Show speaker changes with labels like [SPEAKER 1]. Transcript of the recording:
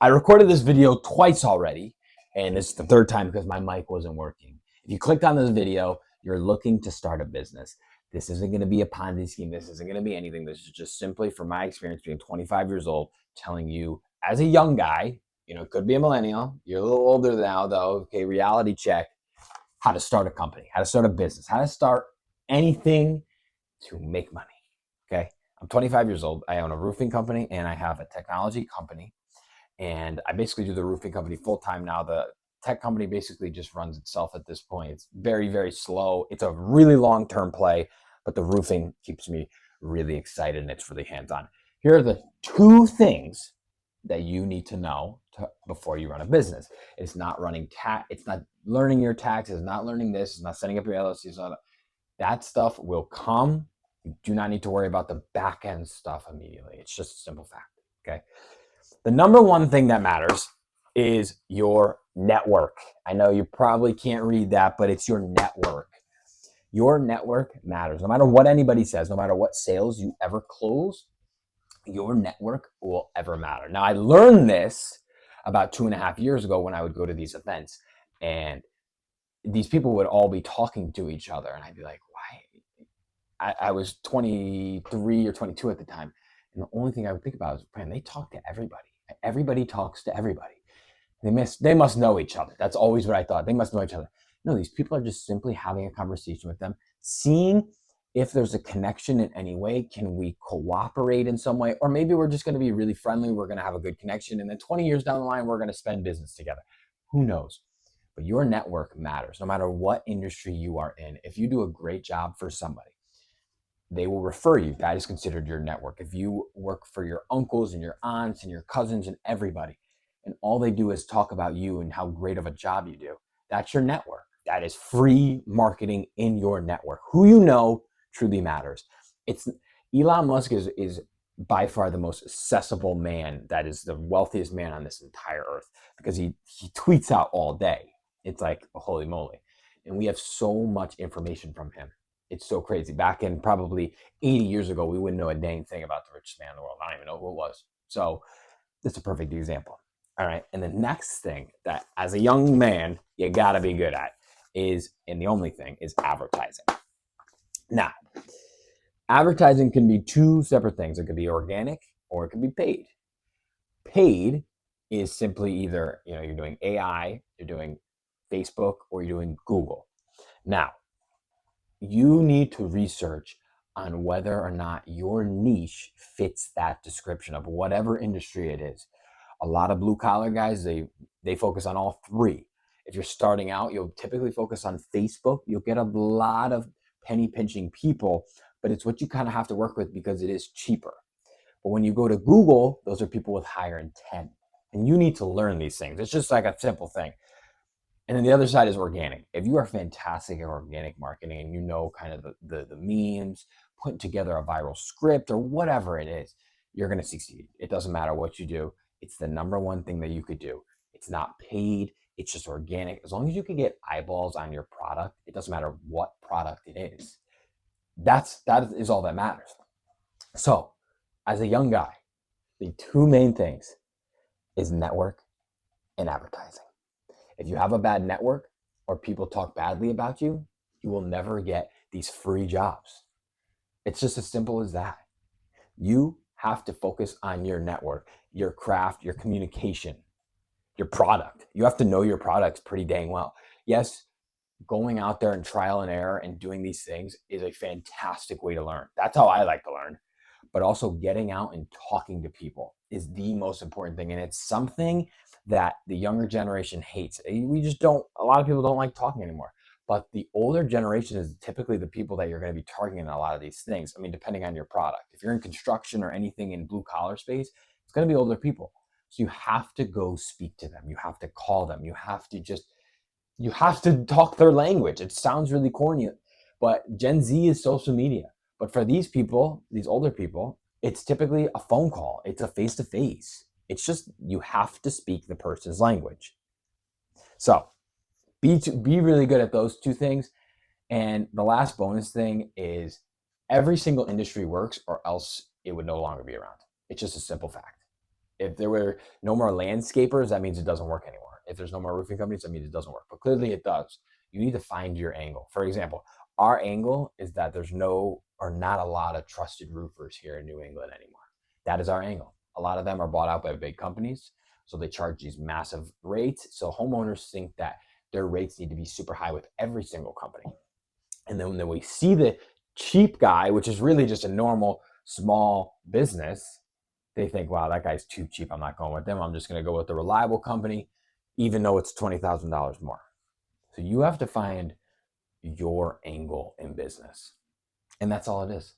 [SPEAKER 1] I recorded this video twice already, and this is the third time because my mic wasn't working. If you clicked on this video, you're looking to start a business. This isn't going to be a Ponzi scheme. This isn't going to be anything. This is just simply from my experience being 25 years old, telling you as a young guy, it could be a millennial. You're a little older now, though. Okay, reality check. How to start a company, how to start a business, how to start anything to make money. Okay, I'm 25 years old. I own a roofing company and I have a technology company. And I basically do the roofing company full time now. The tech company basically just runs itself at this point. It's very, very slow. It's a really long term play, but the roofing keeps me really excited and it's really hands on. Here are the two things that you need to know before you run a business. It's not running it's not learning your taxes, not learning this, it's not setting up your LLCs. That stuff will come. You do not need to worry about the back end stuff immediately. It's just a simple fact. Okay. The number one thing that matters is your network. I know you probably can't read that, but it's your network. Your network matters. No matter what anybody says, no matter what sales you ever close, your network will ever matter. Now, I learned this about 2.5 years ago when I would go to these events, and these people would all be talking to each other, and I'd be like, why? I was 23 or 22 at the time, and the only thing I would think about is, man, they talk to everybody. Everybody talks to everybody. They must know each other. That's always what I thought. They must know each other. No, these people are just simply having a conversation with them, seeing if there's a connection in any way. Can we cooperate in some way? Or maybe we're just going to be really friendly. We're going to have a good connection. And then 20 years down the line, we're going to spend business together. Who knows? But your network matters no matter what industry you are in. If you do a great job for somebody, they will refer you. That is considered your network. If you work for your uncles and your aunts and your cousins and everybody, and all they do is talk about you and how great of a job you do, that's your network. That is free marketing in your network. Who you know truly matters. It's Elon Musk is by far the most accessible man. That is the wealthiest man on this entire earth because he tweets out all day. It's like, holy moly. And we have so much information from him. It's so crazy. Back in probably 80 years ago, we wouldn't know a dang thing about the richest man in the world. I don't even know who it was. So that's a perfect example. All right. And the next thing that as a young man, you got to be good at is, and the only thing is advertising. Now, advertising can be two separate things. It could be organic or it could be paid. Paid is simply either, you're doing AI, you're doing Facebook, or you're doing Google. Now, you need to research on whether or not your niche fits that description of whatever industry it is. A lot of blue collar guys, they focus on all three. If you're starting out, you'll typically focus on Facebook. You'll get a lot of penny pinching people, but it's what you kind of have to work with because it is cheaper. But when you go to Google, those are people with higher intent. And you need to learn these things. It's just like a simple thing. And then the other side is organic. If you are fantastic at organic marketing and you know kind of the memes, putting together a viral script or whatever it is, you're going to succeed. It doesn't matter what you do. It's the number one thing that you could do. It's not paid. It's just organic. As long as you can get eyeballs on your product, it doesn't matter what product it is. That is all that matters. So as a young guy, the two main things is network and advertising. If you have a bad network or people talk badly about you, you will never get these free jobs. It's just as simple as that. You have to focus on your network, your craft, your communication, your product. You have to know your products pretty dang well. Yes, going out there and trial and error and doing these things is a fantastic way to learn. That's how I like to learn. But also getting out and talking to people is the most important thing. And it's something that the younger generation hates. A lot of people don't like talking anymore. But the older generation is typically the people that you're going to be targeting in a lot of these things. I mean, depending on your product. If you're in construction or anything in blue collar space, it's going to be older people. So you have to go speak to them. You have to call them. You have to talk their language. It sounds really corny, but Gen Z is social media. But for these people, these older people, it's typically a phone call. It's a face-to-face. It's just you have to speak the person's language. So be really good at those two things. And the last bonus thing is every single industry works or else it would no longer be around. It's just a simple fact. If there were no more landscapers, that means it doesn't work anymore. If there's no more roofing companies, that means it doesn't work. But clearly it does. You need to find your angle. For example, our angle is that there's no or not a lot of trusted roofers here in New England anymore. That is our angle. A lot of them are bought out by big companies, so they charge these massive rates. So homeowners think that their rates need to be super high with every single company. And then when we see the cheap guy, which is really just a normal small business, they think, wow, that guy's too cheap. I'm not going with them. I'm just going to go with the reliable company, even though it's $20,000 more. So you have to find your angle in business. And that's all it is.